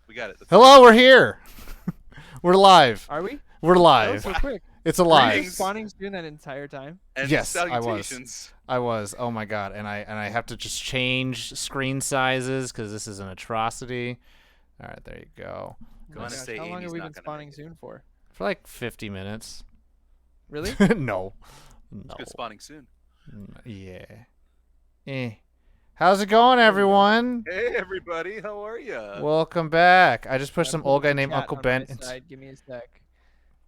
We got it. Hello, we're here. We're live. Are we? We're live. So quick. It's alive. Were you spawning soon that entire time? And yes, salutations. I was. Oh my god! And I have to just change screen sizes because this is an atrocity. All right, there you go. Go on and say How long Amy's have we not been gonna spawning make it. soon for? For like 50 minutes. Really? No. It's good spawning soon. Yeah. How's it going, everyone? Hey everybody, how are you? Welcome back. I just pushed some Put old guy the named chat Uncle on Ben. my side. Give me a sec.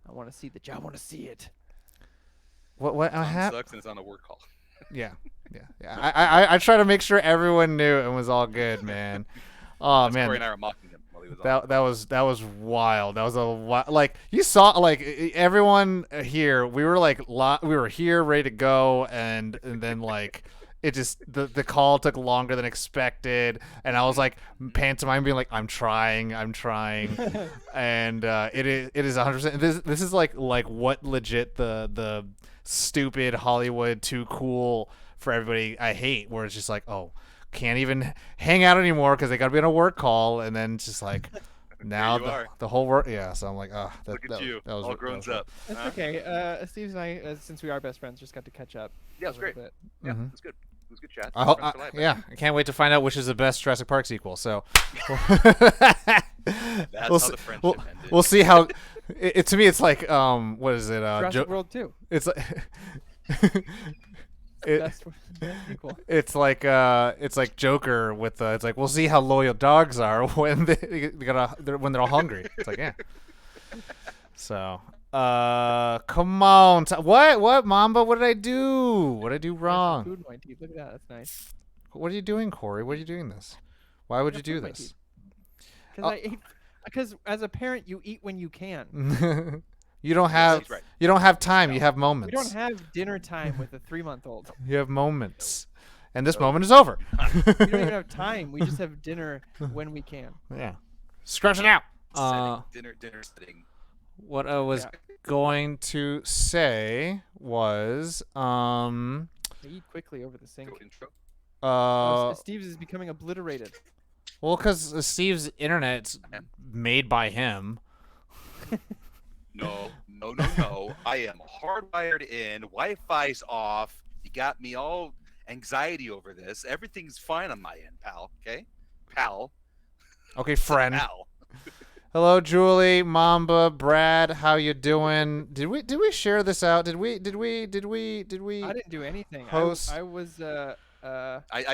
I want to see I want to see it. What Tom happened? sucks and it's on a work call. Yeah. I try to make sure everyone knew and was all good, man. Oh man. Corey and I were mocking him while he was on. That was wild. That was like you saw like everyone here. We were like we were here ready to go, and then like it just the call took longer than expected, and I was like pantomime being like I'm trying, and it is 100%. This is like what legit the stupid Hollywood too cool for everybody I hate, where it's just like can't even hang out anymore because they got to be on a work call, and then just like now the whole work. Yeah, so I'm like, Look at you, that was all grown up. That's okay. Steve and I, since we are best friends, just got to catch up. Yeah, it was great. Bit. Yeah, it was good. It was good chat. I can't wait to find out which is the best Jurassic Park sequel. So That's how the friendship ended. We'll see how. To me, it's like what is it? Jurassic World 2. It's like. Best sequel. It's like Joker with it's like we'll see how loyal dogs are when when they're all hungry. It's like yeah. So come on, what Mamba? What did I do? What did I do wrong? Food in my teeth. Look at that. That's nice. What are you doing, Corey? What are you doing this? Why would you do this? Because as a parent, you eat when you can. You don't have time. You have moments. We don't have dinner time with a 3-month-old. You have moments, and this moment is over. We don't even have time. We just have dinner when we can. Yeah, stretch it out. Dinner setting. What I was going to say was They eat quickly over the sink. Steve's is becoming obliterated. Well, because Steve's internet's made by him. No. I am hardwired in. Wi-Fi's off. You got me all anxiety over this. Everything's fine on my end, pal. Okay, pal. Okay, friend. Pal. Hello, Julie, Mamba, Brad. How you doing? Did we share this out? Did we? I didn't do anything. Host? I was. I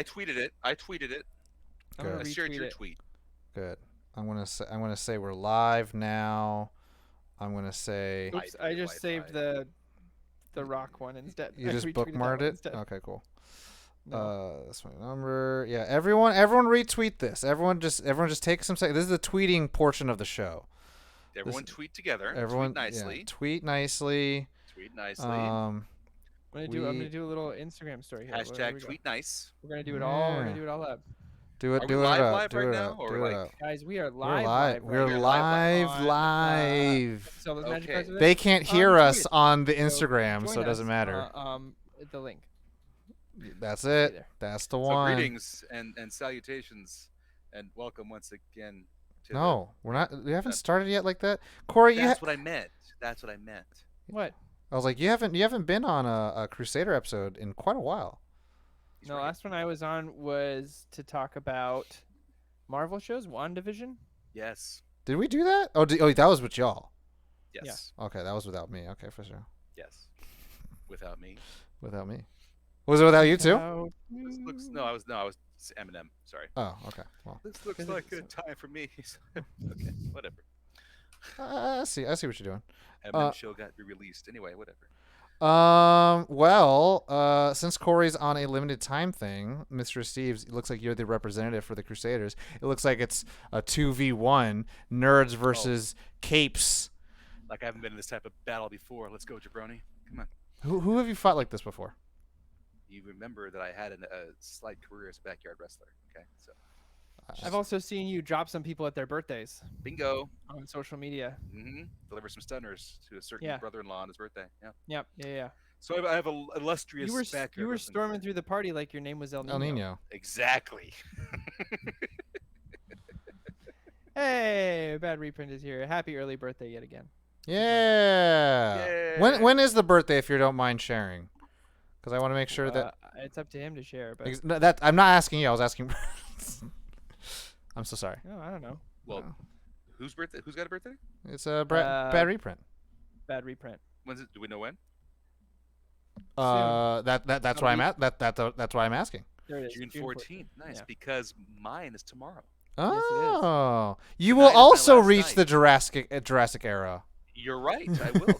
tweeted it. I'm gonna I shared retweet your it. tweet. Good. I'm gonna say we're live now. I'm gonna say. Oops! I just saved the rock one instead. You just retweeted that bookmarked one it. instead. Okay, cool. No. That's my number. Yeah, everyone retweet this. Everyone just take some seconds. This is the tweeting portion of the show. Everyone tweet together. Everyone tweet nicely. Yeah, tweet nicely. Tweet nicely. I'm gonna do a little Instagram story here. Hashtag tweet nice. We're gonna do it all. We're gonna do it all up. Do it. Are Do we it live up. live Do right it now, up. or Do it like- up. Guys, we are We're live. live. We're We're live. live. So those magic Okay. cards are there. They can't hear tweet us it. on the So Instagram, so join it doesn't us, matter. The link. That's See you it. there. That's the So one. greetings and salutations, and welcome once again to No, we're not. We haven't started yet like that. Corey, That's what I meant. That's what I meant. What? I was like, you haven't been on a Crusader episode in quite a while. He's No, right. last one I was on was to talk about Marvel shows, WandaVision. Yes. Did we do that? Oh, that was with y'all. Yes. Okay, that was without me. Okay, for sure. Yes. Without me. Without me. Was it without you too? No, I was Eminem. Sorry. Oh, okay. Well, This looks like a time for me. Okay, whatever. I see what you're doing. Eminem show got re-released. Anyway, whatever. Well, since Corey's on a limited time thing, Mr. Steves, it looks like you're the representative for the Crusaders. It looks like it's a 2v1, nerds versus capes. Like I haven't been in this type of battle before. Let's go, jabroni. Come on. Who have you fought like this before? You remember that I had a slight career as a backyard wrestler. Okay, so I've also seen you drop some people at their birthdays bingo. on social media. Deliver some stunners to a certain brother-in-law on his birthday. Yeah. Yeah. So I have a illustrious backyard. You were wrestling storming career. through the party like your name was El Nino. El Nino. Exactly. Hey, Bad Reprint is here. Happy early birthday yet again. Yeah. Yay. When is the birthday, if you don't mind sharing? Because I want to make sure that It's up to him to share. But no, that I'm not asking you. I was asking. I'm so sorry. no, I don't know. Well, whose birthday? Who's got a birthday? It's a bad reprint. Bad Reprint. When's it? Do we know when? That's why I'm at. That's why I'm asking. There it is. June 14th. Nice, Yeah. because mine is tomorrow. Oh, you Tonight will is my also last reach night. the Jurassic era. You're right. I will.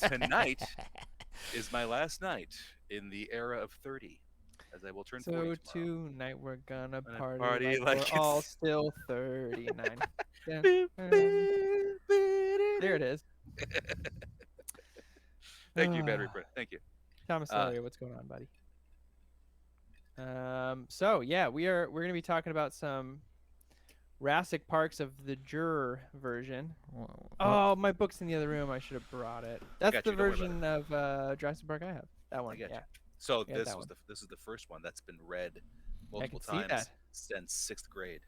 Tonight is my last night in the era of 30, as I will turn 40 So tomorrow. tonight we're gonna Gonna party, party like like we're all it's- still 39. There it is. Thank you, Bad Reprint. Thank you. Thomas Laria, what's going on, buddy? So yeah, we're gonna be talking about some Jurassic Parks of the Juror version. Oh, my book's in the other room. I should have brought it. That's got the you, don't worry version of Jurassic Park I have. That one. I got Yeah. you. So Yeah, this that was one. this is the first one that's been read multiple can see times that. since 6th grade.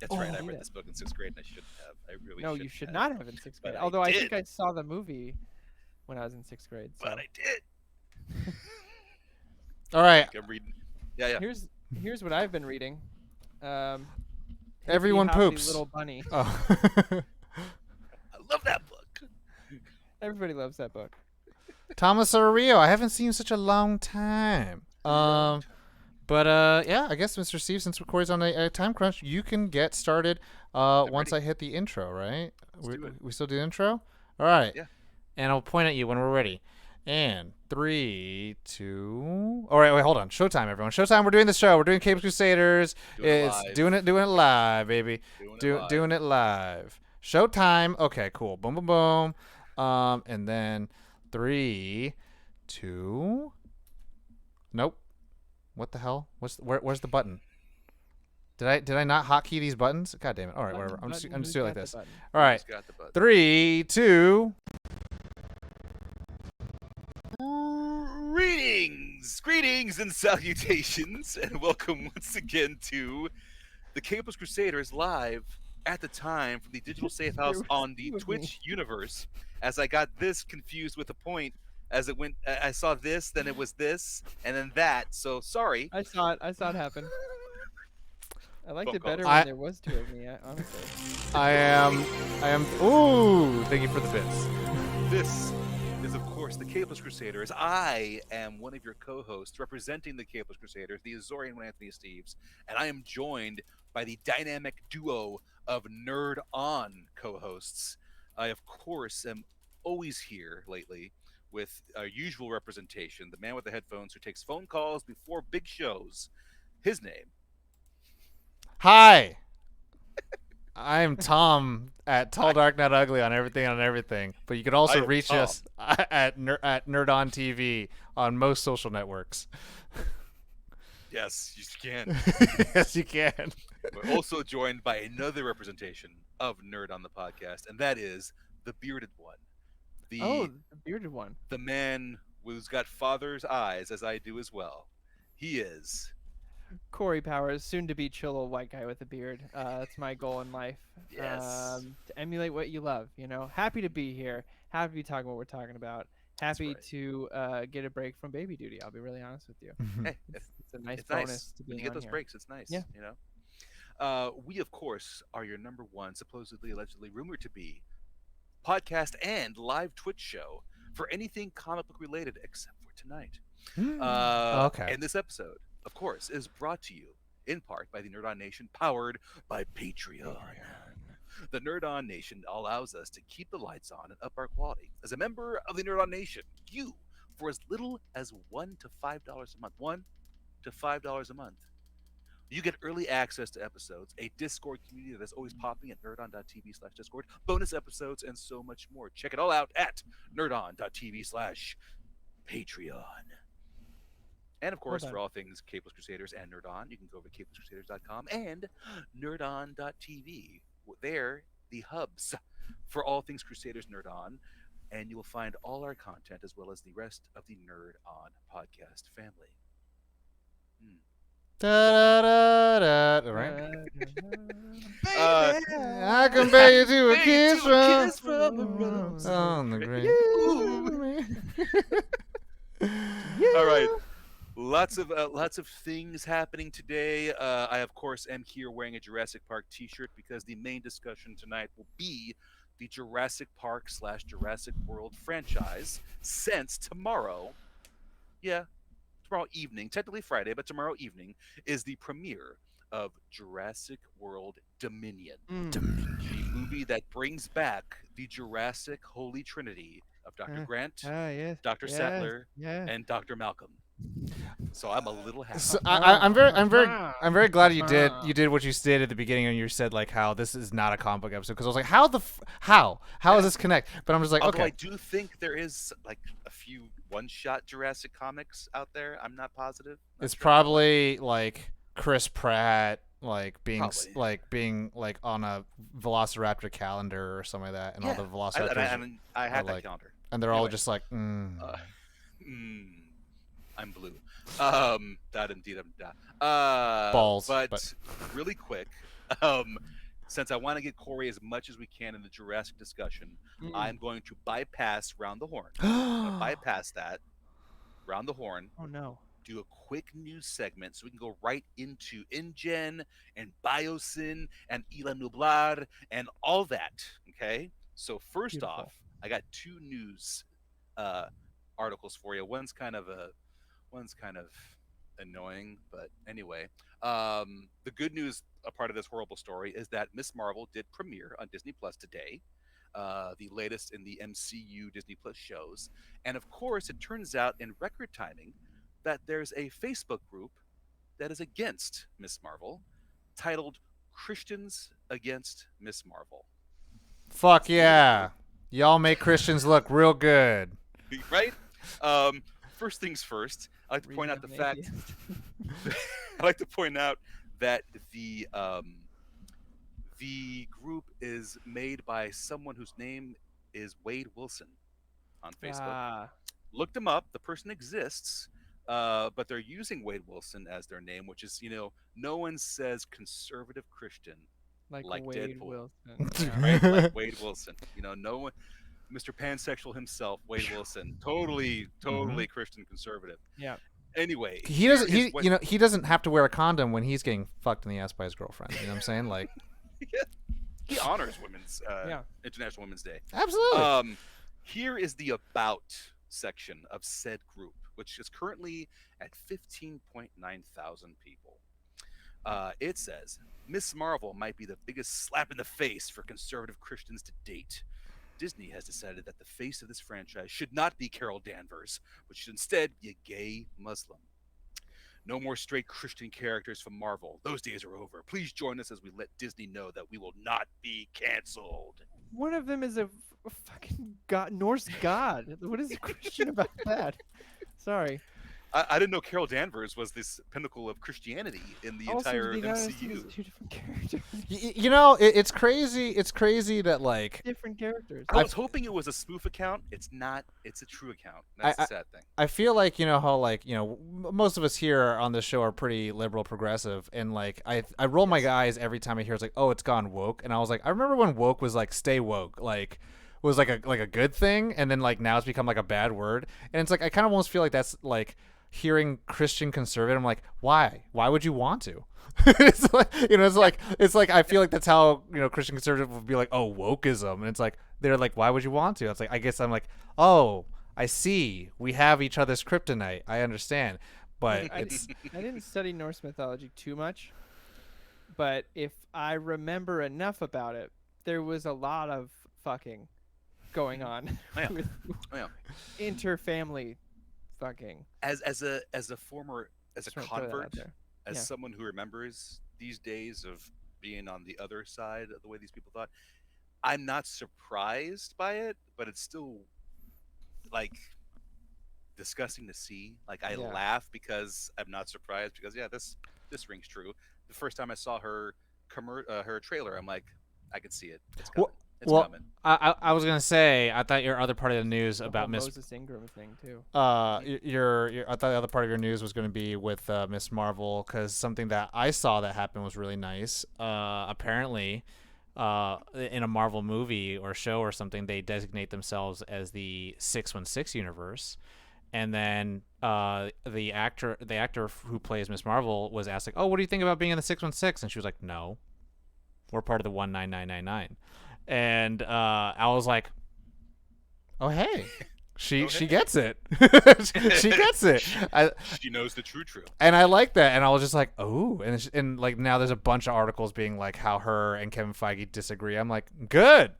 That's Oh, right. I see read that. this book in 6th grade, and I shouldn't have. I really No, shouldn't you should have. not have in 6th grade. But I Although I think did. I saw the movie when I was in 6th grade. So. But I did. All right. I'm reading. Yeah. Here's what I've been reading. Everyone Happy poops. Little Bunny. Oh. I love that book. Everybody loves that book. Thomas Ario, I haven't seen you in such a long time. But yeah, I guess Mr. Steve, since Corey's on a time crunch, you can get started once ready. I hit the intro, right? Let's do it. We still do the intro? All right. Yeah. And I'll point at you when we're ready. And 3, 2. All right, wait, hold on. Showtime, everyone. Showtime. We're doing the show. We're doing Capes Crusaders. Doing it live, baby. Doing it live. Showtime. Okay, cool. Boom, boom, boom. And then 3, 2. Nope. What the hell? Where's the button? Did I not hotkey these buttons? God damn it! All right, whatever. I'm just doing it like this. All right, Who's got the button? 3, 2. Greetings, and salutations, and welcome once again to the Capeless Crusaders live at the time from the Digital Safe House on the Twitch universe. As I got this confused with the point, as it went, I saw this, then it was this, and then that. So sorry. I saw it happen. I liked Phone it better calls. when there was 2 of me, honestly. I am. Ooh, thank you for the bits. This is, of course, the Capeless Crusaders. I am one of your co-hosts representing the Capeless Crusaders, the Azorian one, Anthony Steves, and I am joined by the dynamic duo of Nerd On co-hosts. I, of course, am always here lately with our usual representation, the man with the headphones who takes phone calls before big shows. His name. Hi. I'm Tom at Tall Dark Not Ugly on everything. But you can also reach Tom. us at Nerd On TV on most social networks. Yes, you can. Yes, you can. We're also joined by another representation of Nerd on the podcast, and that is the bearded one. The bearded one. The man who's got father's eyes, as I do as well. He is. Corey Powers, soon to be chill old white guy with a beard. That's my goal in life. Yes. To emulate what you love. Happy to be here. Happy to be talking what we're talking about. That's Happy right. to get a break from baby duty. I'll be really honest with you. Hey, It's a nice it's nice bonus to when you being get on those here. breaks. It's Yeah. nice, you know. We, of course, are your number one, supposedly, allegedly rumored to be podcast and live Twitch show for anything comic book related, except for tonight. Okay. And this episode, of course, is brought to you in part by the Nerd On Nation, powered by Patreon. The Nerd On Nation allows us to keep the lights on and up our quality. As a member of the Nerd On Nation, you, for as little as $1 to $5 a month, $1 to $5 a month, you get early access to episodes, a Discord community that's always popping at nerdon.tv/Discord, bonus episodes, and so much more. Check it all out at nerdon.tv/Patreon. And of course, Well for done. all things Capeless Crusaders and Nerd On, you can go over to capelesscrusaders.com and nerdon.tv. They're the hubs for all things Crusaders Nerd On, and you will find all our content as well as the rest of the Nerd On podcast family. Da, da, da, da, right? I compare you to a kiss from a rose on the grave. All right. Lots of things happening today. I of course am here wearing a Jurassic Park T-shirt because the main discussion tonight will be the Jurassic Park / Jurassic World franchise. Since tomorrow, tomorrow evening, technically Friday, but tomorrow evening is the premiere of Jurassic World Dominion, the movie that brings back the Jurassic Holy Trinity of Dr. Grant, Yes. Dr. Yes. Sattler, Yeah. and Dr. Malcolm. So I'm a little happy. So I'm very glad you did what you did at the beginning, and you said like how this is not a comic book episode, because I was like, how does this connect? But I'm just like, Although okay, I do think there is like a few one-shot Jurassic comics out there. I'm not positive. it's probably like Chris Pratt like being on a Velociraptor calendar or something like that, and all the Velociraptors I had that like, calendar, and they're all Anyway. just like, I'm blue. That indeed I'm da. Balls, But really quick, since I want to get Corey as much as we can in the Jurassic discussion, I'm going to bypass Round the Horn. I'm going to bypass that. Round the Horn. Oh no. Do a quick news segment so we can go right into InGen and Biosyn and Isla Nublar and all that. Okay? So first Beautiful. off, I got two news articles for you. One's kind of annoying, but anyway. The good news, a part of this horrible story, is that Miss Marvel did premiere on Disney Plus today. The latest in the MCU Disney Plus shows. And of course, it turns out in record timing that there's a Facebook group that is against Miss Marvel titled Christians Against Miss Marvel. fuck yeah, y'all make Christians look real good. Right? First things first, I like to point out the fact I like to point out that the group is made by someone whose name is Wade Wilson on Facebook. Looked him up. The person exists, but they're using Wade Wilson as their name, which is, no one says conservative Christian like Wade Deadpool. Wilson. Right? Like Wade Wilson. No one, Mr. Pansexual himself, Wade Wilson, totally Christian conservative. Yeah. Anyway, He doesn't. He doesn't have to wear a condom when he's getting fucked in the ass by his girlfriend. You know what I'm saying? Like, he honors International Women's Day. Absolutely. Here is the about section of said group, which is currently at 15.9 thousand people. It says Miss Marvel might be the biggest slap in the face for conservative Christians to date. Disney has decided that the face of this franchise should not be Carol Danvers, but should instead be a gay Muslim. No more straight Christian characters from Marvel. Those days are over. Please join us as we let Disney know that we will not be canceled. One of them is a fucking god, Norse god. What is Christian about that? Sorry. I didn't know Carol Danvers was this pinnacle of Christianity in the Also, to entire be honest, he was MCU. two different characters. You know, it's crazy. It's crazy that like Different characters. I was hoping it was a spoof account. It's not. It's a true account. I, That's the sad thing. I feel like you know how like you know most of us here on this show are pretty liberal progressive, and like I roll my eyes every time I hear it's like, oh, it's gone woke, and I was like, I remember when woke was like stay woke, like was like a good thing, and then like now it's become like a bad word, and it's like I kind of almost feel like that's like hearing Christian conservative. I'm like, why would you want to? It's like you know it's like I feel like that's how you know Christian conservative would be like, oh, wokeism, and it's like they're like, why would you want to? It's like I guess I'm like, oh, I see. We have each other's kryptonite. I understand. But it's I didn't study Norse mythology too much, but if I remember enough about it, there was a lot of fucking going on Oh, yeah. with Oh, yeah. inter-family fucking. As a former as a Just wanna throw that out convert, there. as Yeah. someone who remembers these days of being on the other side of the way these people thought, I'm not surprised by it, but it's still like disgusting to see. Like I Yeah. laugh because I'm not surprised because yeah, this rings true. The first time I saw her her trailer, I'm like, I can see it. It's coming. It's well, coming. I was gonna say I thought your other part of the news The about whole Miss Moses Ingram thing too. your I thought the other part of your news was going to be with Miss Marvel because something that I saw that happened was really nice. Apparently, in a Marvel movie or show or something, they designate themselves as the 616 universe, and then the actor who plays Miss Marvel was asked like, "Oh, what do you think about being in the 616?" And she was like, "No, we're part of the 19999." And I was like, "Oh hey." She gets it. She gets it. She knows the true. And I like that. And I was just like, oh, and like now there's a bunch of articles being like how her and Kevin Feige disagree. I'm like, good.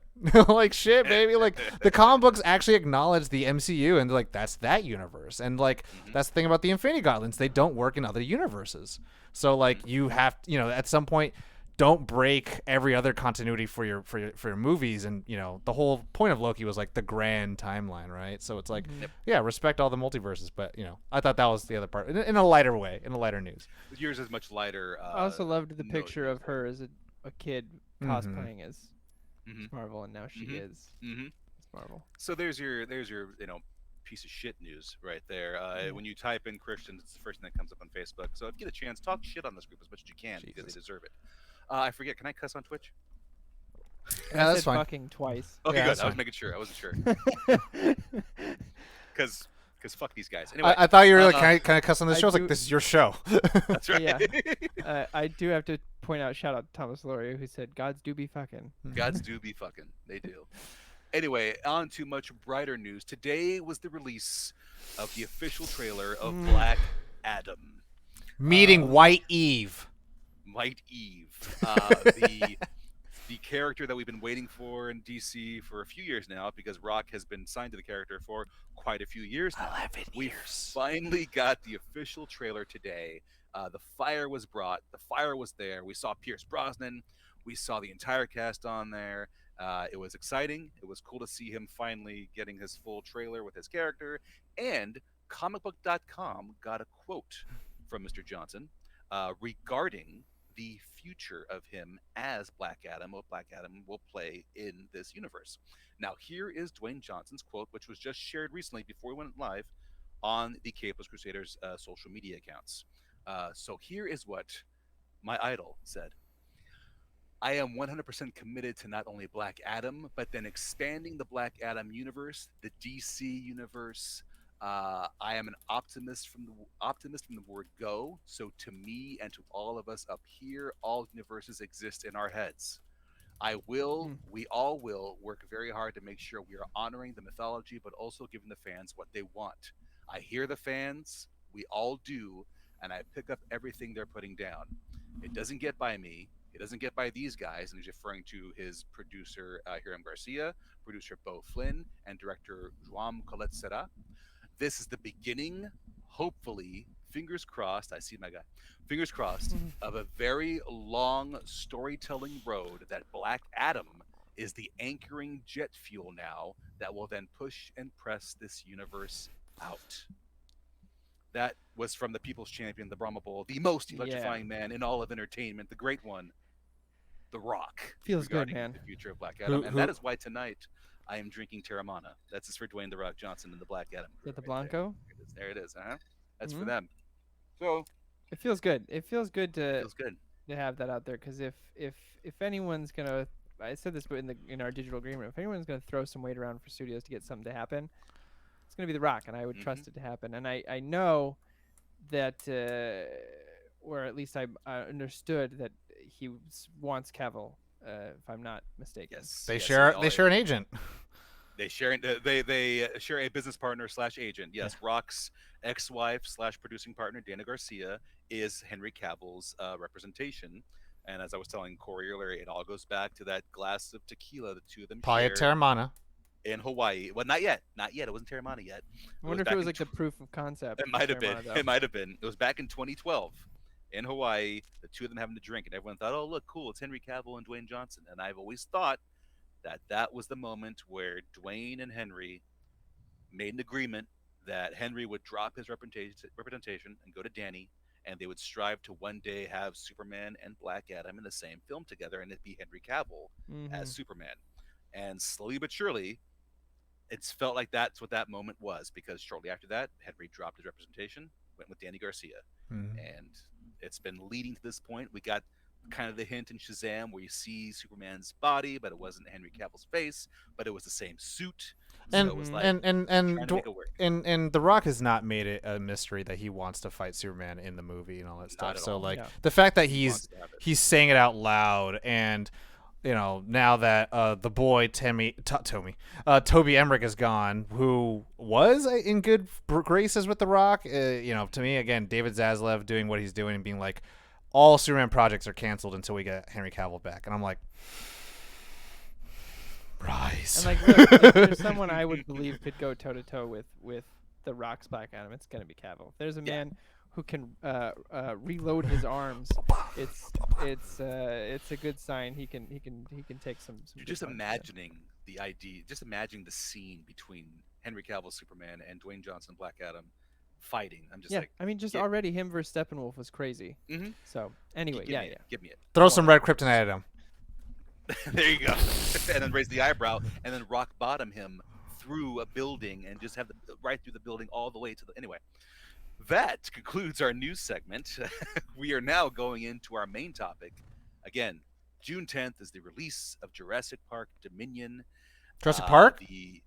Like shit, baby. Like the comic books actually acknowledge the MCU and they're like that's that universe. And like that's the thing about the Infinity Gauntlet's. They don't work in other universes. So like you have you know at some point don't break every other continuity for your movies, and you know the whole point of Loki was like the grand timeline, right? So it's like yeah, respect all the multiverses, but you know I thought that was the other part in a lighter way, in a lighter news. Yours is much lighter. I also loved the note picture of there. her as a kid cosplaying as Mhm. Marvel, and now she is Mhm. Marvel. So there's your you know piece of shit news right there. When you type in Christians, it's the first thing that comes up on Facebook. So if you get a chance, talk shit on this group as much as you can because they deserve it. I forget. Can I cuss on Twitch? Yeah, I that's said fine. fucking twice. Okay, Yeah, good. that's I was fine. making sure. I wasn't sure. Because fuck these guys. Anyway, I thought you were like, can I cuss on this I show? I was like, do- this is your show. that's right. Yeah. I do have to point out, shout out to Thomas Laurie, who said, "Gods do be fucking." Gods do be fucking. They do. Anyway, on to much brighter news. Today was the release of the official trailer of Black Adam. Meeting White Eve. White Eve, the character that we've been waiting for in DC for a few years now, because Rock has been signed to the character for quite a few years now. 11 We years. finally got the official trailer today. The fire was brought. The fire was there. We saw Pierce Brosnan. We saw the entire cast on there. It was exciting. It was cool to see him finally getting his full trailer with his character. And comicbook.com got a quote from Mr. Johnson regarding the future of him as Black Adam, what Black Adam will play in this universe. Now, here is Dwayne Johnson's quote, which was just shared recently before we went live on the Capeless Crusaders social media accounts. So here is what my idol said. I am 100% committed to not only Black Adam, but then expanding the Black Adam universe, the DC universe. I am an optimist from the word go. So to me and to all of us up here, all universes exist in our heads. We all will work very hard to make sure we are honoring the mythology, but also giving the fans what they want. I hear the fans, we all do, and I pick up everything they're putting down. It doesn't get by me. It doesn't get by these guys, and he's referring to his producer, Hiram Garcia, producer Beau Flynn, and director Joam Colette Serra. This is the beginning, hopefully, fingers crossed, I see my guy, fingers crossed, of a very long storytelling road that Black Adam is the anchoring jet fuel now that will then push and press this universe out. That was from the People's Champion, the Brahma Bull, the most electrifying Yeah. man in all of entertainment, the great one, The Rock, Feels good, regarding man. the future of Black Adam. And Who that is why tonight I am drinking Terramana. That's just for Dwayne The Rock Johnson and the Black Adam Is crew that the right Blanco? there. There it is. That's for Mhm. them. So, It feels good. It feels good to feels good. have that out there because if anyone's gonna, I said this in our digital agreement, if anyone's gonna throw some weight around for studios to get something to happen, it's gonna be The Rock, and I would trust it to happen. And I know that, or at least I understood that he wants Cavill, if I'm not mistaken. Yes. they yes, share all- they share an agent. They share share a business partner / agent. Yes, Rock's ex-wife / producing partner Dana Garcia is Henry Cavill's representation. And as I was telling Corey earlier, it all goes back to that glass of tequila the two of them Probably a shared Terramana. in Hawaii. Well, not yet. It wasn't Terramana yet. I wonder if back it was in like the proof of concept. It of might have been. Terramana, though. It might have been. It was back in 2012 in Hawaii. The two of them having to drink, and everyone thought, "Oh, look, cool! It's Henry Cavill and Dwayne Johnson." And I've always thought that was the moment where Dwayne and Henry made an agreement that Henry would drop his representation and go to Danny, and they would strive to one day have Superman and Black Adam in the same film together, and it'd be Henry Cavill as Mhm. Superman. And slowly but surely, it's felt like that's what that moment was, because shortly after that, Henry dropped his representation, went with Danny Garcia, and it's been leading to this point. We got kind of the hint in Shazam where you see Superman's body, but it wasn't Henry Cavill's face, but it was the same suit. So And it was like and trying to make it work. and The Rock has not made it a mystery that he wants to fight Superman in the movie and all that stuff. at So all. like No. the fact that He wants to have it. he's saying it out loud, and now that the boy Toby Emmerich is gone, who was in good graces with The Rock, to me again, David Zaslav doing what he's doing and being like, all Superman projects are canceled until we get Henry Cavill back, and I'm like, rise. And like, look, if there's someone I would believe could go toe to toe with The Rock's Black Adam, it's gonna be Cavill. If there's a man who can reload his arms, it's a good sign. He can take some. You're good just punches there. imagining the idea, just imagining the scene between Henry Cavill Superman and Dwayne Johnson Black Adam fighting. I'm just like, I mean, just yeah. already him versus Steppenwolf was crazy. Mhm. So anyway, give me yeah. it, give me it. Throw some red kryptonite at him. There you go. And then raise the eyebrow, and then rock bottom him through a building, and just have right through the building all the way to the. Anyway, that concludes our news segment. We are now going into our main topic. Again, June 10th is the release of Jurassic Park Dominion. Jurassic Park? The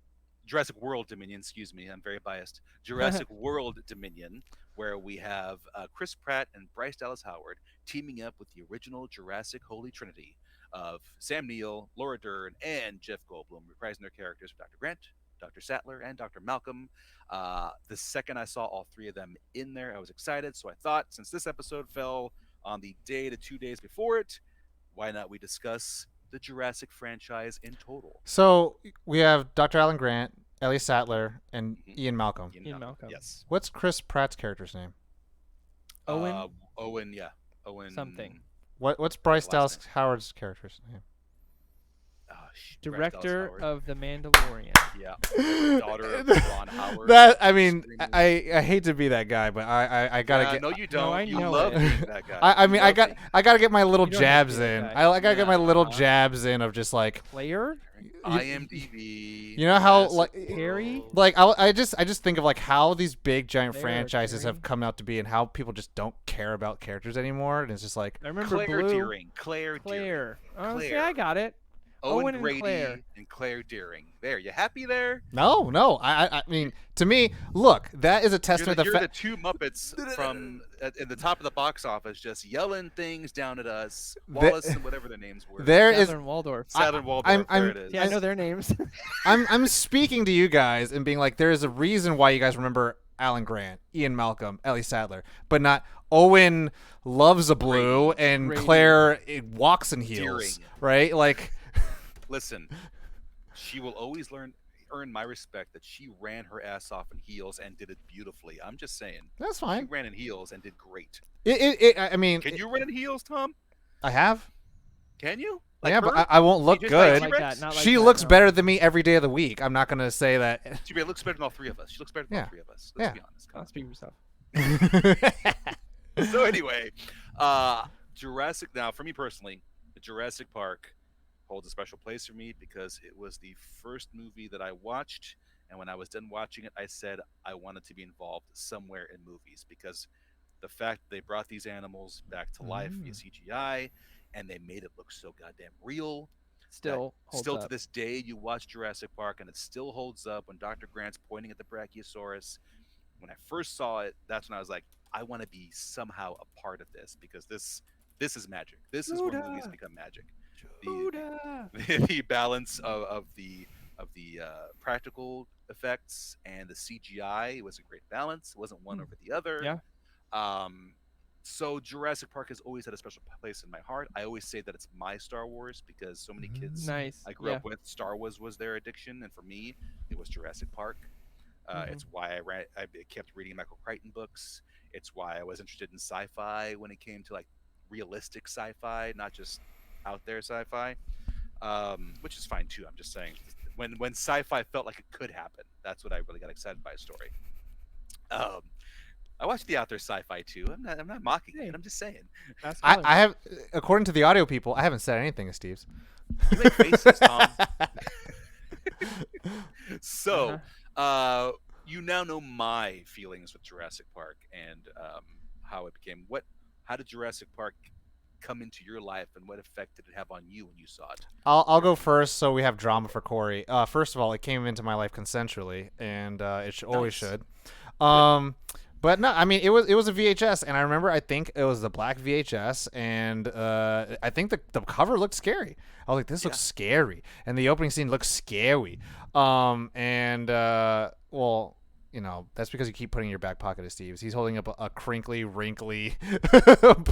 Jurassic World Dominion, excuse me, I'm very biased. Jurassic World Dominion, where we have Chris Pratt and Bryce Dallas Howard teaming up with the original Jurassic Holy Trinity of Sam Neill, Laura Dern, and Jeff Goldblum, reprising their characters for Dr. Grant, Dr. Sattler, and Dr. Malcolm. The second I saw all three of them in there, I was excited. So I thought, since this episode fell on the day to 2 days before it, why not we discuss the Jurassic franchise in total? So we have Dr. Alan Grant, Ellie Sattler, and Mhm. Ian Malcolm. Ian Malcolm. Yes. What's Chris Pratt's character's name? Owen Owen, yeah. Owen. something. What's Bryce last Dallas Howard's character's name? Bryce Dallas Director Howard. of The Mandalorian. Yeah. Daughter of Ron Howard. That I mean, Screaming. I hate to be that guy, but I gotta get. No, you don't. I you know love it. being that guy. I mean, You I love got being- I gotta get my little You don't have to jabs be in. that guy. I gotta get my little Yeah. jabs in of just like, Player? IMDb. you know how, Jurassic like- Harry? World. like I just think of like how these big giant Claire, franchises Carrie. have come out to be, and how people just don't care about characters anymore, and it's just like, I remember Claire Blue. Deering. Claire Deering. Claire. Oh, see, Claire. I got it. Owen Owen and Grady Claire. and Claire Deering. There, you happy there? no. I mean, to me, look, that is a You're, testament the, to you're the the two Muppets from at the top of the box office, just yelling things down at us. Wallace and whatever their names were. there is. Southern Waldorf. Southern Waldorf. I'm- there it is. Yeah, I know their names. I'm speaking to you guys and being like, there is a reason why you guys remember Alan Grant, Ian Malcolm, Ellie Sattler, but not Owen loves a blue and Grady. Claire walks in heels, Deering. right? Like, Listen, she will always earn my respect that she ran her ass off in heels and did it beautifully. I'm just saying. that's She fine. ran in heels and did great. I mean, Can you run in heels, Tom? I have. Can you? Yeah, her? but I won't look just good. like like that, not like She that, looks no. better than me every day of the week. I'm not gonna say that. She looks better than all three of us. She looks better than Yeah. all three of us. Let's Yeah. be honest. Come I'll on. speak for yourself. So anyway, uh, Jurassic. Now, for me personally, Jurassic Park holds a special place for me because it was the first movie that I watched, and when I was done watching it, I said I wanted to be involved somewhere in movies because the fact that they brought these animals back to life via Mm. CGI and they made it look so goddamn real that Still holds still to up. this day you watch Jurassic Park and it still holds up when Dr. Grant's pointing at the Brachiosaurus. When I first saw it, that's when I was like, I want to be somehow a part of this because this is magic. This is where movies Judah, become magic. The Judah. the balance of the practical effects and the CGI was a great balance. It wasn't one Hmm. over the other. Yeah. Um, so Jurassic Park has always had a special place in my heart. I always say that it's my Star Wars because so many kids Mm. Nice. I grew Yeah. up with, Star Wars was their addiction, and for me, it was Jurassic Park. Hmm. It's why I kept reading Michael Crichton books. It's why I was interested in sci-fi when it came to like realistic sci-fi, not just out there sci-fi, which is fine too. I'm just saying when sci-fi felt like it could happen, that's what I really got excited by a story. Um, I watched the out there sci-fi too. I'm not mocking it. Hey, I'm just saying. fast I, color. I have, according to the audio people, I haven't said anything to Steve's. You make faces, Tom. Uh huh. So, you now know my feelings with Jurassic Park and how it became. How did Jurassic Park come into your life, and what effect did it have on you when you saw it? I'll Your go opinion. first, so we have drama for Corey. First of all, it came into my life consensually, and always Nice. should. Good. Um, but no, I mean it was a VHS, and I remember I think it was the black VHS, and I think the cover looked scary. I was like, this Yeah. looks scary, and the opening scene looks scary. And well, that's because you keep putting in your back pocket of Steve's. He's holding up a crinkly, wrinkly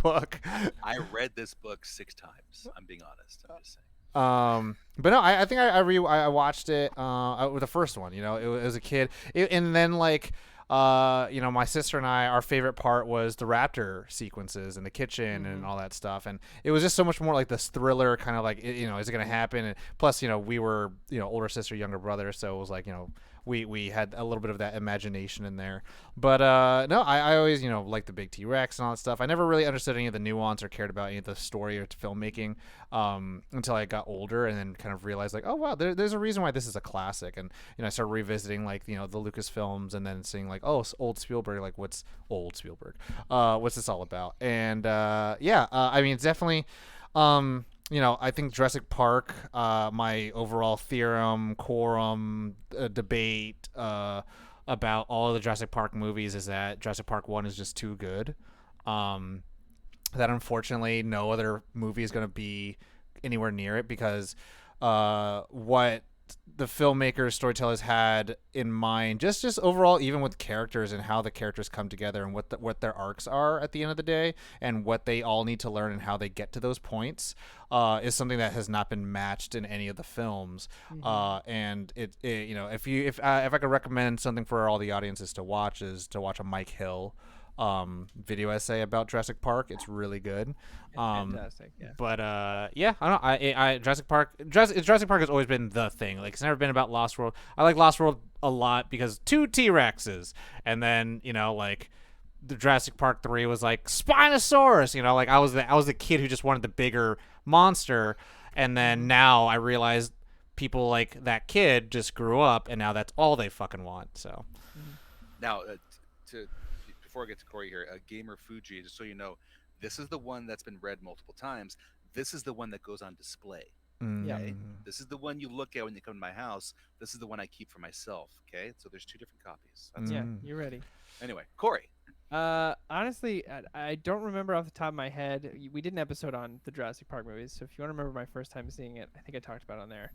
book. I read this book 6 times. I'm being honest. I'm just saying. But no, I think I watched it with the first one. It was a kid, and then like my sister and our favorite part was the raptor sequences in the kitchen and Hmm. all that stuff, and it was just so much more like this thriller kind of like is it gonna happen? And plus, we were older sister, younger brother, so it was like we had a little bit of that imagination in there. But no, I always liked the big T Rex and all that stuff. I never really understood any of the nuance or cared about any of the story or filmmaking until I got older, and then kind of realized like, oh wow, there's a reason why this is a classic. And I started revisiting like the Lucas films, and then seeing like, oh, old Spielberg, like what's old Spielberg, what's this all about? And yeah, I mean it's definitely. I think Jurassic Park, my overall theorem, quorum, debate about all of the Jurassic Park movies is that Jurassic Park 1 is just too good. Um, that unfortunately no other movie is going to be anywhere near it because what the filmmakers, storytellers had in mind, just overall, even with characters and how the characters come together and what their arcs are at the end of the day, and what they all need to learn and how they get to those points, is something that has not been matched in any of the films. Hmm. And if I could recommend something for all the audiences to watch, is to watch a Mike Hill video essay about Jurassic Park. It's really good. It's fantastic. Yeah. But yeah, I don't know. Jurassic Park has always been the thing. Like it's never been about Lost World. I like Lost World a lot because two T Rexes, and then like the Jurassic Park 3 was like Spinosaurus. Like I was the kid who just wanted the bigger monster, and then Hmm. now I realized people like that kid just grew up, and now that's all they fucking want. So. Hmm. Now, to before I get to Corey here, Gamer Fuji, just so you know, this is the one that's been read multiple times. This is the one that goes on display. Yep. Okay, Mm. this is the one you look at when you come to my house. This is the one I keep for myself. Okay, so there's two different copies. That's Yeah. all. Mm. You're ready. Anyway, Corey. Honestly, I don't remember off the top of my head. We did an episode on the Jurassic Park movies, so if you want to remember my first time seeing it, I think I talked about it on there.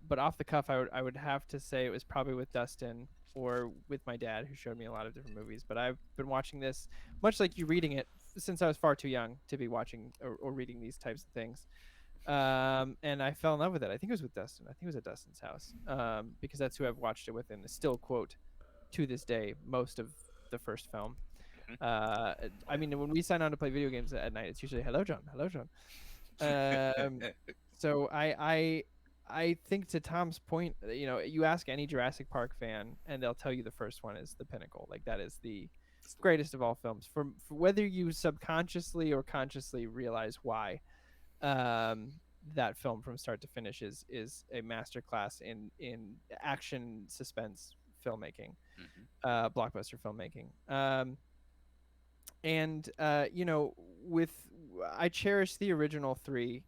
But off the cuff, I would have to say it was probably with Dustin or with my dad, who showed me a lot of different movies. But I've been watching this, much like you reading it, since I was far too young to be watching or reading these types of things. And I fell in love with it. I think it was with Dustin. I think it was at Dustin's house. Because that's who I've watched it with, and still quote to this day most of the first film. I mean, when we sign on to play video games at night, it's usually "Hello, John. Hello, John." Um, so I think to Tom's point, you ask any Jurassic Park fan, and they'll tell you the first one is the pinnacle. Like that is That's the one. greatest of all films. For whether you subconsciously or consciously realize why, um, that film from start to finish is a masterclass in action suspense filmmaking, Hmm. blockbuster filmmaking. And with I cherish the original three,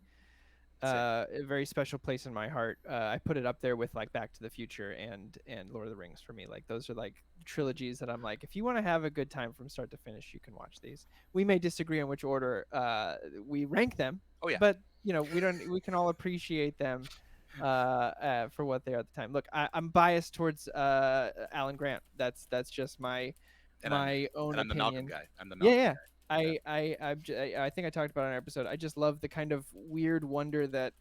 Same. a very special place in my heart. I put it up there with like Back to the Future and Lord of the Rings for me. Like those are like trilogies that I'm like, if you want to have a good time from start to finish, you can watch these. We may disagree on which order we rank them, Oh yeah. but we can all appreciate them for what they are at the time. Look, I'm biased towards Alan Grant. That's just And I'm my own and I'm the Malcolm opinion. guy. I'm the Yeah, Malcolm yeah. guy. Yeah. I think I talked about it in our episode. I just love the kind of weird wonder that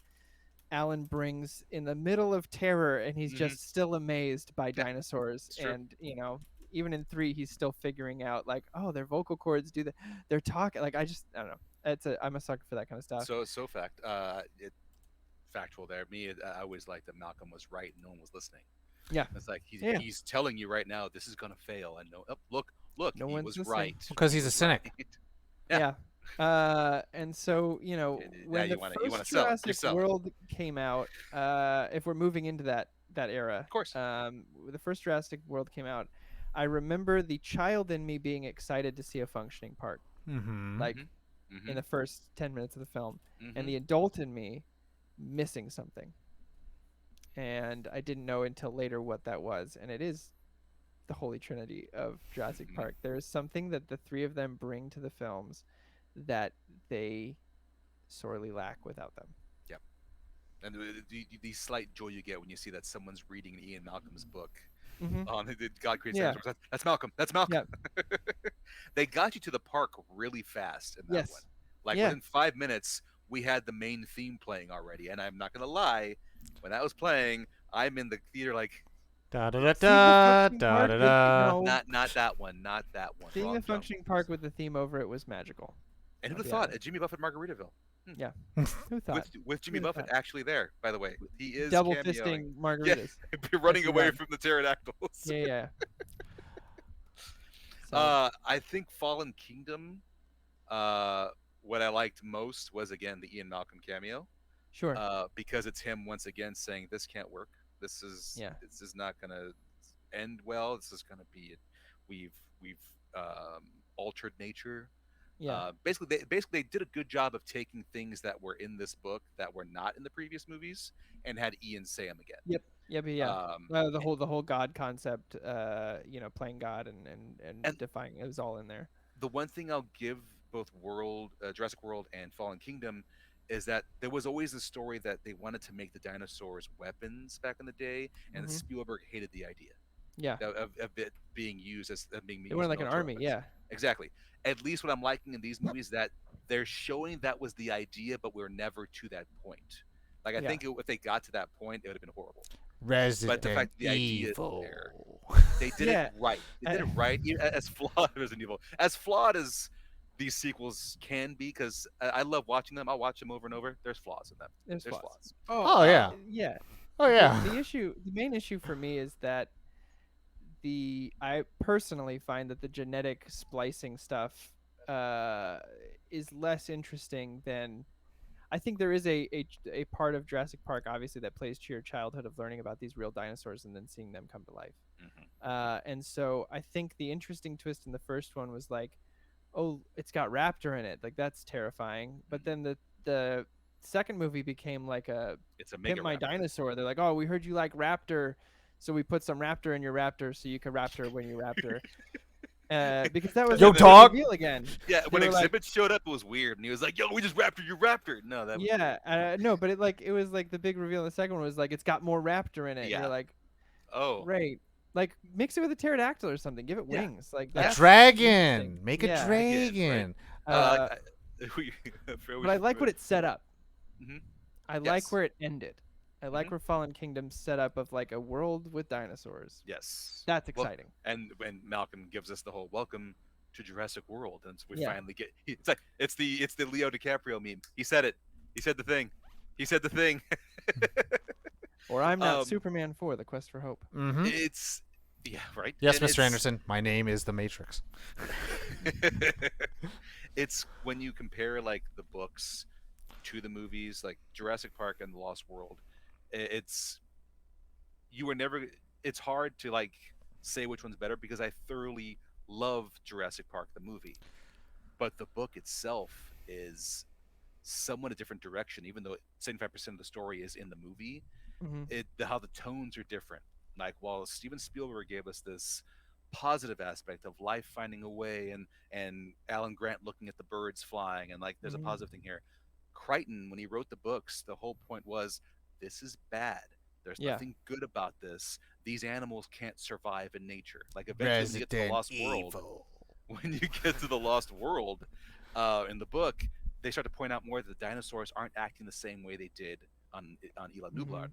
Alan brings in the middle of terror, and he's Hmm. just still amazed by Yeah. dinosaurs. It's true. And even in 3, he's still figuring out like, oh, their vocal cords do that. They're talking like I don't know. I'm a sucker for that kind of stuff. So factual there. I always liked that Malcolm was right and no one was listening. Yeah, It's like yeah. he's telling you right now this is gonna fail, and no, oh, look, No he one's was listening. right. Because He he's a was right. cynic. Yeah. Yeah. And so, Now when the you want first to sell it. You're Jurassic selling. World came out, if we're moving into that era, Of course. the first Jurassic World came out, I remember the child in me being excited to see a functioning park, Mm-hmm. like Hmm. in Hmm. the first 10 minutes of the film, and Hmm. the adult in me missing something. And I didn't know until later what that was, and it is the holy trinity of Jurassic Hmm. Park. There is something that the three of them bring to the films that they sorely lack without them. Yep. And the slight joy you get when you see that someone's reading Ian Malcolm's book Mm-hmm. on God Creates Yeah. Dinosaurs. That's Malcolm. That's Malcolm. Yeah. They got you to the park really fast in that one. Yes. Like Yeah. within 5 minutes, we had the main theme playing already. And I'm not gonna lie, when that was playing, I'm in the theater like, Da da da Seeing the da functioning da park da with da. not that one, not that one. seeing Wrong the jump. functioning park with the theme over it was magical. And who'd I'll have be thought? honest. Jimmy Buffett Margaritaville. Hmm. Yeah. Who thought? With Jimmy Who'd have Buffett thought? actually there, by the way. He is Double cameoing. fisting Yeah, margaritas. running Nicely away done. from the pterodactyls. Yeah, yeah. Solid. I think Fallen Kingdom. Uh, what I liked most was again the Ian Malcolm cameo. Sure. Because it's him once again saying this can't work. Yeah. This is not gonna end well. This is gonna be we've altered nature. Yeah. Basically they did a good job of taking things that were in this book that were not in the previous movies and had Ian say them again. Yep. Yep. Yeah. Um, The whole God concept, playing God and and defying it was all in there. the one thing I'll give both Jurassic World and Fallen Kingdom is that there was always a story that they wanted to make the dinosaurs weapons back in the day, and Hmm. Spielberg hated the idea Yeah. of it being used as being They used wanted as like an military army. weapons. Yeah. Exactly. At least what I'm liking in these movies that they're showing that was the idea, but we're never to that point. Like I Yeah. think if they got to that point, it would have been horrible. But the Resident fact that the idea is there, Evil. they did Yeah. it right. They did it right, as flawed as Resident Evil, as flawed as these sequels can be. Because I love watching them. I'll watch them over and over. There's flaws in them. There's There's flaws. flaws. Oh yeah. Yeah. Oh yeah. The main issue for me is that I personally find that the genetic splicing stuff is less interesting than I think there is a part of Jurassic Park obviously that plays to your childhood of learning about these real dinosaurs and then seeing them come to life. Hmm. And so I think the interesting twist in the first one was like, oh, it's got raptor in it, like that's terrifying. But then the second movie became like a It's a mega Pimp My raptor. Dinosaur. They're like, oh, we heard you like raptor, so we put some raptor in your raptor so you can raptor when you raptor. Because that was Yo, like the dog. reveal again. Yeah, when They were like- Exhibit showed up, it was weird, and he was like, "Yo, we just raptored your raptor." No, that was Yeah, no, but it was like the big reveal in the second one was like it's got more raptor in it. And Yeah. you're like, oh, great. Like mix it with a pterodactyl or something. Give it Yeah. wings. Like A that's dragon. interesting. Make Yeah. a dragon. Uh, for but I like what it set up. Mhm. I like Yes. where it ended. I like Mhm. where Fallen Kingdom's set up of like a world with dinosaurs. Yes, That's Well, exciting. and when Malcolm gives us the whole welcome to Jurassic World, and so we Yeah. finally get it's like it's the Leo DiCaprio meme. He said it. He said the thing. He said the thing. Or I'm not Um, Superman 4, The Quest for Hope. Mm-hmm. It's Yeah, right. Yes, And Mr. Anderson, my name is the Matrix. it's when you compare like the books to the movies, like Jurassic Park and The Lost World. It's you were never. It's hard to like say which one's better because I thoroughly love Jurassic Park the movie, but the book itself is somewhat a different direction. Even though 75% of the story is in the movie, Mm-hmm. how the tones are different. Like while Steven Spielberg gave us this positive aspect of life finding a way, and Alan Grant looking at the birds flying, and like there's a Mm-hmm. positive thing here. Crichton, when he wrote the books, the whole point was this is bad. There's Yeah. nothing good about this. These animals can't survive in nature. Like eventually, when you get to the Resident Lost World, Evil. when you get to the Lost World, in the book, they start to point out more that the dinosaurs aren't acting the same way they did on Isla Mm-hmm. Nublar.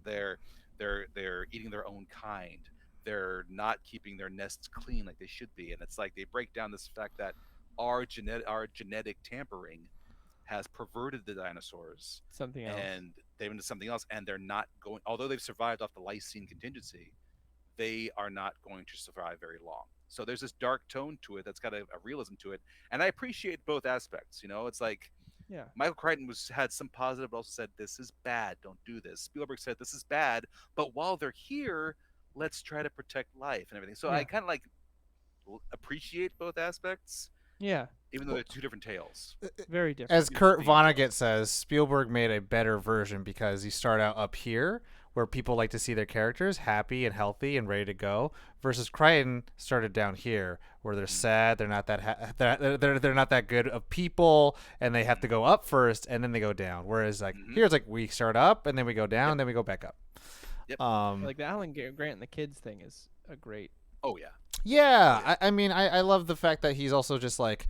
They're eating their own kind. They're not keeping their nests clean like they should be, and it's like they break down this fact that our genetic tampering has perverted the dinosaurs, Something else. and they've into something else, and they're not going. Although they've survived off the lysine contingency, they are not going to survive very long. So there's this dark tone to it that's got a realism to it, and I appreciate both aspects. It's like Yeah. Michael Crichton had some positive, but also said this is bad. Don't do this. Spielberg said this is bad, but while they're here, let's try to protect life and everything. So I Yeah. kind of like appreciate both aspects, Yeah. even though they're two different tales. Very different. As Two different Kurt themes of Vonnegut says, Spielberg made a better version because you start out up here where people like to see their characters happy and healthy and ready to go, versus Crichton started down here where they're sad, they're not that they're not that good of people, and they have to go up first and then they go down. Whereas like Mm-hmm. here's like we start up and then we go down, Yep. then we go back up. Yep. Like the Alan Grant and the kids thing is a great. Oh yeah. Yeah, Oh yeah. I mean, I love the fact that he's also just like,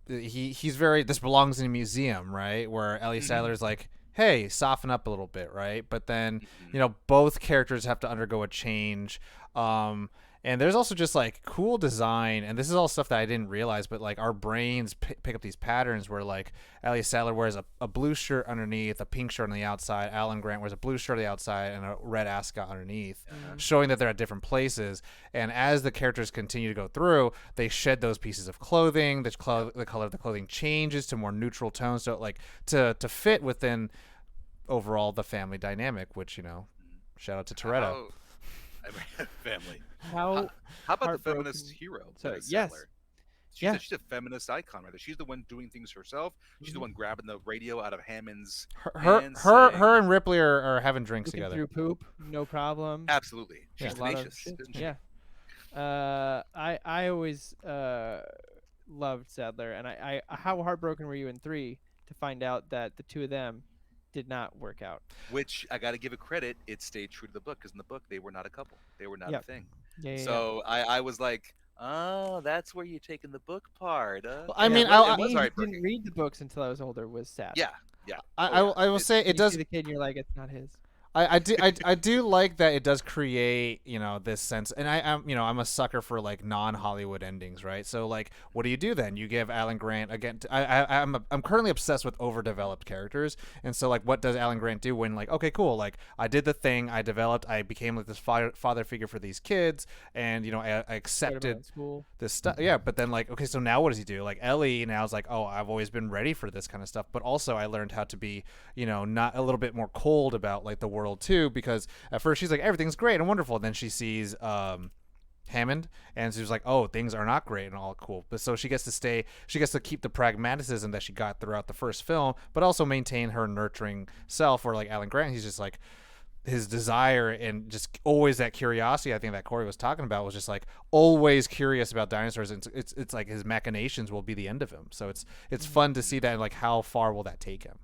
he's very, this belongs in a museum, right? Where Ellie Mm-hmm. Sadler's like, hey, soften up a little bit, right? But then, Mm-hmm. both characters have to undergo a change. And there's also just like cool design, and this is all stuff that I didn't realize, but like our brains pick up these patterns where like Ellie Sadler wears a blue shirt underneath, a pink shirt on the outside. Alan Grant wears a blue shirt on the outside and a red ascot underneath, showing that they're at different places. And as the characters continue to go through, they shed those pieces of clothing. The color of the clothing changes to more neutral tones, so like to fit within overall the family dynamic. Which shout out to Toretto. How, family. How How about the heartbroken- feminist hero? So, Ellie yes. Sattler? Yeah. She's a feminist icon, right? She's the one doing things herself. She's the Mhm. one grabbing the radio out of Hammond's Her hands. her, saying- her and Ripley are having drinks Looking together. through poop, no problem. Absolutely, Yeah. she's A lot of tenacious, shit. isn't she? Yeah. I always loved Sadler, and how heartbroken were you in 3 to find out that the two of them did not work out? Which I got to give it credit. It stayed true to the book because in the book they were not a couple. They were not Yep. a thing. Yeah. So I was like, oh, that's where you're taking the book part. I mean, it I- was me, who heartbreaking. didn't read the books until I was older, was sad. Yeah, yeah. I will It- say it You does. see the kid, and you're like, it's not his. I do like that it does create this sense, and I'm a sucker for like non-Hollywood endings, right? So like, what do you do then? You give Alan Grant again. I'm currently obsessed with overdeveloped characters, and so like, what does Alan Grant do when like, okay, cool, like I did the thing, I developed, I became like this father figure for these kids, and I Put him out accepted of school. this stuff. Yeah, but then like, okay, so now what does he do? Like Ellie now is like, oh, I've always been ready for this kind of stuff, but also I learned how to be, not a little bit more cold about like the world too, because at first she's like everything's great and wonderful, and then she sees Hammond, and she's like, oh, things are not great and all cool. But so she gets to keep the pragmatism that she got throughout the first film, but also maintain her nurturing self. Or like Alan Grant, he's just like, his desire and just always that curiosity, I think that Corey was talking about, was just like always curious about dinosaurs. And it's like his machinations will be the end of him. So it's fun to see that, and like how far will that take him.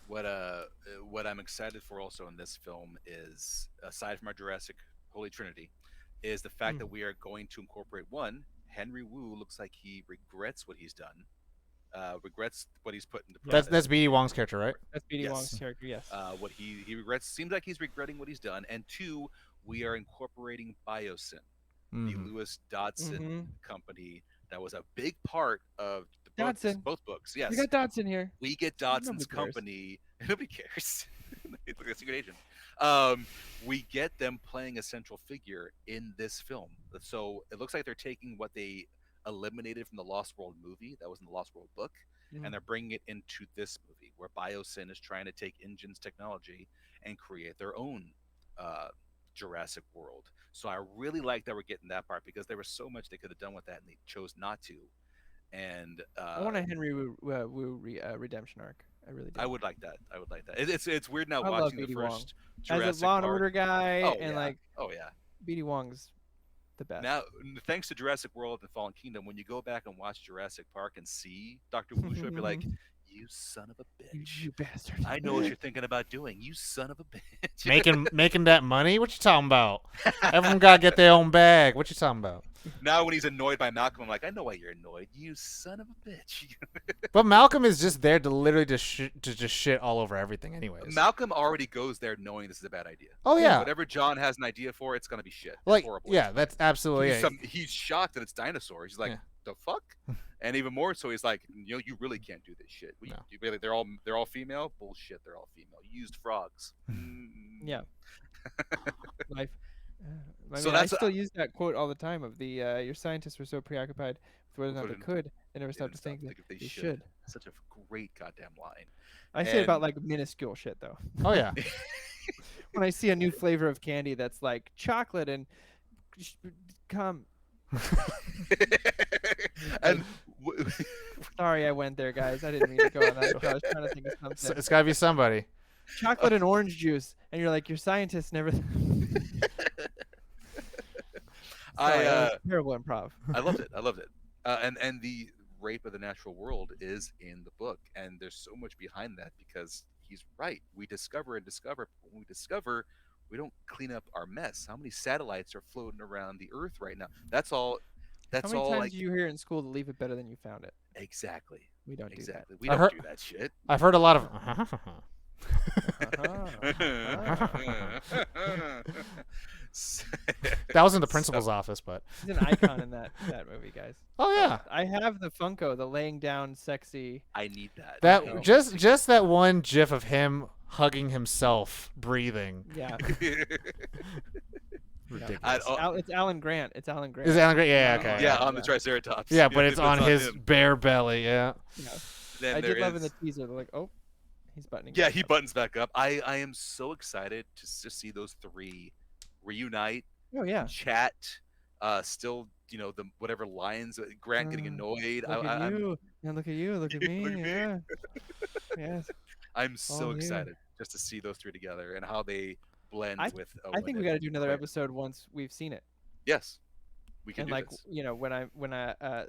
What I'm excited for also in this film is, aside from our Jurassic Holy Trinity, is the fact that we are going to incorporate one. Henry Wu looks like he regrets what he's done, regrets what he's put into process. That's B.D. Wong's character, right? That's B.D. Yes. Wong's character. Yes. What he regrets, seems like he's regretting what he's done. And two, we are incorporating Biosyn, the Mhm. Lewis Dodson Mhm. company that was a big part of the books, Dodson. both books. Yes, We got Dodson here. we get Dodson's Nobody cares. company. Nobody cares. He's like a secret agent. We get them playing a central figure in this film. So it looks like they're taking what they eliminated from the Lost World movie that was in the Lost World book, and Mhm. they're bringing it into this movie where Biosyn is trying to take InGen's technology and create their own uh, Jurassic World. So I really like that we're getting that part because there was so much they could have done with that and they chose not to. And I want a Henry Wu redemption arc. I really do. I would like that. I would like that. It's weird now I love watching the BD Wong first as a Jurassic Law and Park. Order guy, Oh and yeah. like Oh yeah. BD Wong's the best. Now, thanks to Jurassic World and Fallen Kingdom, when you go back and watch Jurassic Park and see Dr. Wu show, be like, "You son of a bitch! you bastard! I know what you're thinking about doing. You son of a bitch!" Making that money? What you talking about? Everyone gotta get their own bag. What you talking about? Now, when he's annoyed by Malcolm, I'm like, "I know why you're annoyed. You son of a bitch!" But Malcolm is just there to literally just shit all over everything, anyways. Malcolm already goes there knowing this is a bad idea. Oh yeah, Whatever John has an idea for, it's gonna be shit. It's like horrible. yeah, that's absolutely it. He's shocked that it's dinosaurs. He's like, Yeah. "The fuck?" And even more so, he's like, "You really can't do this shit. No. You really, they're all female. Bullshit. They're all female. You used frogs." Yeah. Life. I So mean, I that's- still use that quote all the time of the your scientists were so preoccupied with whether or not they Couldn't- could, they never They stopped to didn't stop think to that think if they should. Such a great goddamn line. I say it about And- like minuscule shit though. Oh yeah, When I see a new flavor of candy that's like chocolate and come. and Sorry, I went there, guys. I didn't mean to go on that. I was trying to think of something. it's gotta be somebody. Chocolate and orange juice, and you're like, your scientists never. Sorry, that was terrible improv. I loved it. I loved it. And the rape of the natural world is in the book, and there's so much behind that because he's right. We discover and discover. But when we discover, we don't clean up our mess. How many satellites are floating around the Earth right now? That's all. How That's many all. times Like do you hear in school to leave it better than you found it? exactly. We don't Exactly. We I don't heard- do that shit. I've heard a lot of. That was in the principal's office, but do that. He's an icon in that movie, guys. oh yeah, I have the Funko, the laying down sexy. I need that. that You know? just that one GIF of him hugging himself, breathing. Yeah. Ridiculous. It's Alan Grant. It's Alan Grant. Is Alan Grant? Yeah, okay. yeah, Yeah. on the Triceratops. Yeah, but it's on his him. bare belly. Yeah. Yeah. Then I there did love in is- the teaser. They're like, oh, he's buttoning. Yeah, back he up. buttons back up. I am so excited to see those three reunite, Oh yeah. chat. Still, the whatever lines. Grant getting annoyed. Look at I'm you. And look at you. Look at me. Look at me. Yeah. Yes. I'm so Oh, yeah. excited just to see those three together and how they blend I- with. I think we got to do another Claire. episode once we've seen it. Yes, we can And do like this. when I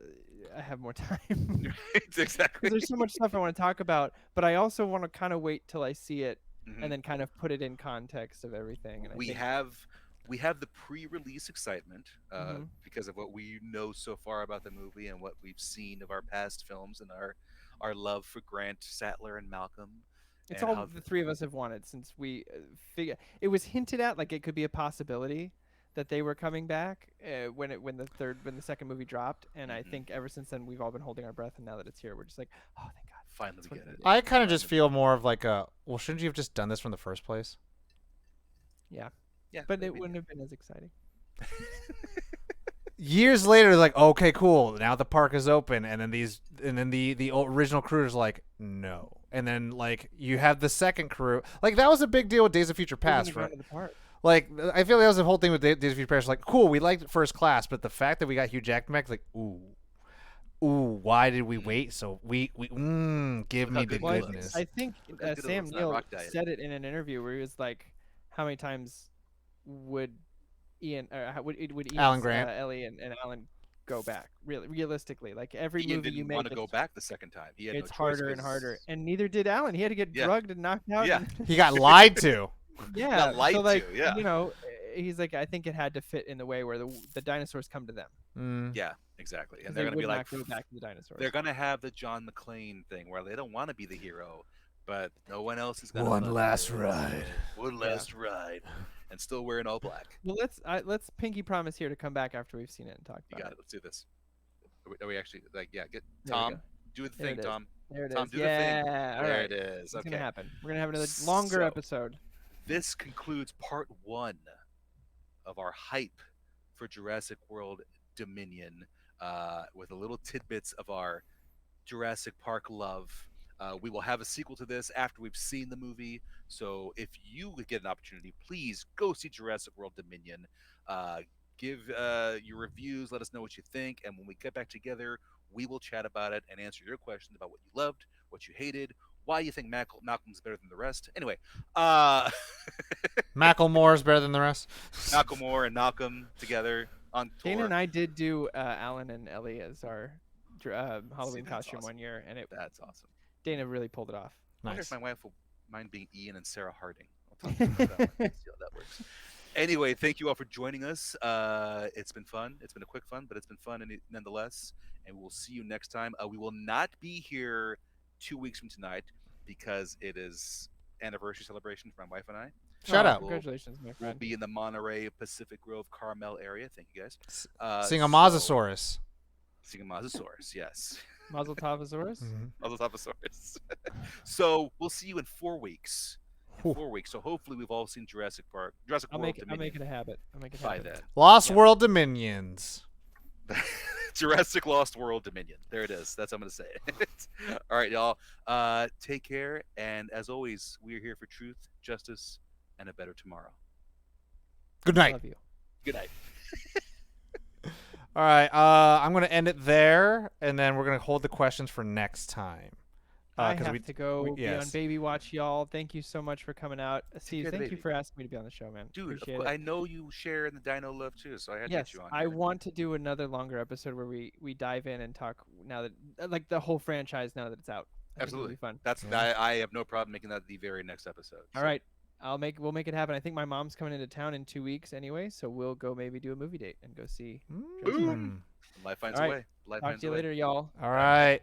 have more time. It's exactly. 'Cause there's so much stuff I want to talk about, but I also want to kind of wait till I see it Mhm. and then kind of put it in context of everything. And I we think, have the pre-release excitement Mhm. because of what we know so far about the movie and what we've seen of our past films and our love for Grant Sattler and Malcolm. it's and all how the three of us have wanted since we figure it was hinted at like it could be a possibility that they were coming back when the second movie dropped, and I Mhm. think ever since then we've all been holding our breath, and now that it's here, we're just like, oh, thank God. finally That's we what get it it. is. I kind of just feel more of like a. Well, shouldn't you have just done this from the first place? Yeah, But it maybe. wouldn't have been as exciting. Years later, like, okay, cool. Now the park is open, and then the original crew is like, no. And then like you have the second crew. Like that was a big deal with Days of Future Moving Past, it down right? to the park. Like I feel like that was the whole thing with Days of Future Past. Like, cool, we liked First Class, but the fact that we got Hugh Jackman back, like, ooh, why did we wait? So give Look me how the good he Well, looks. goodness. I think Look how good it Sam looks in that Neill rock diet. said it in an interview where he was like, how many times would Ian Alan Grant. Ellie and Alan go back? Really, realistically, like every Ian movie you didn't make, want to go that's- back the second time. He had it's no choice harder and harder, 'cause- and neither did Alan. He had to get Yeah. drugged and knocked out. Yeah. and- He got lied to. yeah. lied so to, like, yeah. he's like, I think it had to fit in the way where the dinosaurs come to them. Mm. Yeah, exactly. 'Cause And they they're gonna would be like, not go back to the dinosaurs. they're gonna have the John McClane thing where they don't want to be the hero, but no one else is gonna. One love you. last ride. One last ride, and still wearing all black. Well, let's pinky promise here to come back after we've seen it and talk You about got it. Let's do this. Are we actually like? Yeah, get There we Tom. go. Do the There thing, it is. Tom. There it is. Tom, do the yeah. thing. All There right. it is. It's Okay. gonna happen. We're gonna have another longer So- episode. this concludes part 1 of our hype for Jurassic World Dominion, with a little tidbits of our Jurassic Park love. We will have a sequel to this after we've seen the movie. So if you would get an opportunity, please go see Jurassic World Dominion. Uh, give your reviews. Let us know what you think. And when we get back together, we will chat about it and answer your questions about what you loved, what you hated, why you think Malcolm's better than the rest. Anyway, uh, Macklemore is better than the rest. Macklemore and Malcolm together on tour. Dana and I did do Alan and Ellie as our Halloween that's costume awesome. one year, and That's awesome. Dana really pulled it off. I wonder if Nice. my wife will mind being Ian and Sarah Harding. I'll talk to her about that one. See how that works. Anyway, thank you all for joining us. It's been fun. It's been a quick fun, but it's been fun nonetheless. And we'll see you next time. We will not be here 2 weeks from tonight because it is anniversary celebration for my wife and I. Shout out. Congratulations, my We'll friend. be in the Monterey, Pacific Grove, Carmel area. Thank you guys. Sing a Mosasaurus. Sing a Mosasaurus, yes. Mazel Tavosaurus. Mosasaurus. So we'll see you in 4 weeks. In 4 weeks. So hopefully we've all seen Jurassic Park, Jurassic I'll World make Dominion it a habit. I'll make it a by habit. then. Lost Yeah. World Dominions. Jurassic Lost World Dominion. There it is. That's how I'm going to say it. All right, y'all. Take care. And as always, we are here for truth, justice, and a better tomorrow. Good night. Love you. Good night. All right. I'm going to end it there, and then we're going to hold the questions for next time. I 'cause have to go be on yes. baby watch, y'all. Thank you so much for coming out. Steve, care of the thank you baby. for asking me to be on the show, man. Dude, Appreciate it. I know you share in the dino love too, so I had to Yes, get you on. I here. want to do another longer episode where we dive in and talk now that like the whole franchise now that it's out. I think it'll Absolutely. be fun. That's Yeah. I have no problem making that the very next episode. All So, right. We'll make it happen. I think my mom's coming into town in 2 weeks anyway, so we'll go maybe do a movie date and go see. Mm. Life finds All a right. way. Life Talk finds to you a way. later, y'all. All right.